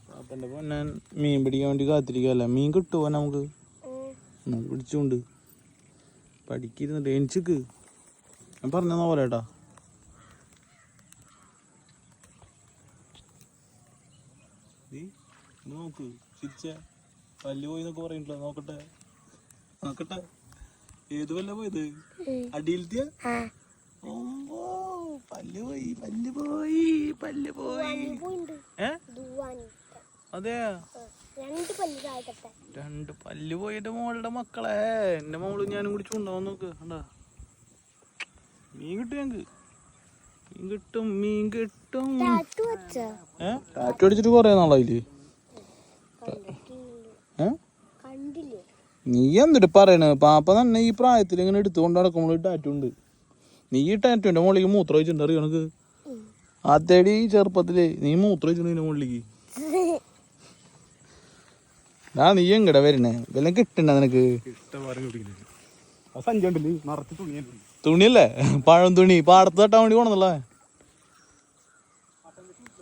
പാപ്പന്റെ പൊന്നാൻ മീൻ പിടിക്കാൻ വേണ്ടി കാത്തിരിക്കല്ല. മീൻ കിട്ടുമോ നമുക്ക്? നമുക്ക് പിടിച്ചുകൊണ്ട് പഠിക്കിരുന്നിട്ട് എനിച്ചിക്ക് ഞാൻ പറഞ്ഞ പോലെ ഏട്ടാ. നോക്ക് ചിരിച്ച പല്ല് പോയി എന്നൊക്കെ പറയണ്ടല്ലോ. നോക്കട്ടെ നോക്കട്ടെ, ഏത് പല്ല പോയത്? അടിയിലത്തിയ പല്ല് പോയി, പല്ല് പോയി, പല്ല് പോയി. അതെ, രണ്ട് പല്ല് പോയിട്ട് മോളുടെ മക്കളെ. എന്റെ മോള് ഞാനും കൂടി ചൂണ്ടാവാൻ നോക്ക്. കണ്ടാ മീൻ കിട്ടും ഞങ്ങക്ക്, മീൻ കിട്ടും, മീൻ കിട്ടും. ടാറ്റു അടിച്ചിട്ട് കൊറേ നാളായില്ലേ? നീ എന്തിട്ട് പറയണ? പാപ്പ തന്നെ ഈ പ്രായത്തിൽ ഇങ്ങനെ എടുത്തുകൊണ്ട് നടക്കുമ്പോൾ ടാറ്റു ഉണ്ട്. നീ ഈ ടാറ്റുവിന്റെ മുകളിലേക്ക് മൂത്രം വെച്ചിട്ടുണ്ട് അറിയോ നിനക്ക്? അതേടി ചെറുപ്പത്തില് നീ മൂത്രം വെച്ചിട്ടുണ്ട് ഇതിന്റെ മുകളിലേക്ക്. നീ എങ്ങടാ വരണേ? വല്ലതും കിട്ടണ്ട നിനക്ക്? തുണിയല്ലേ, പഴം തുണി പാടത്ത് തട്ടാൻ വേണ്ടി പോണെന്നല്ലേ?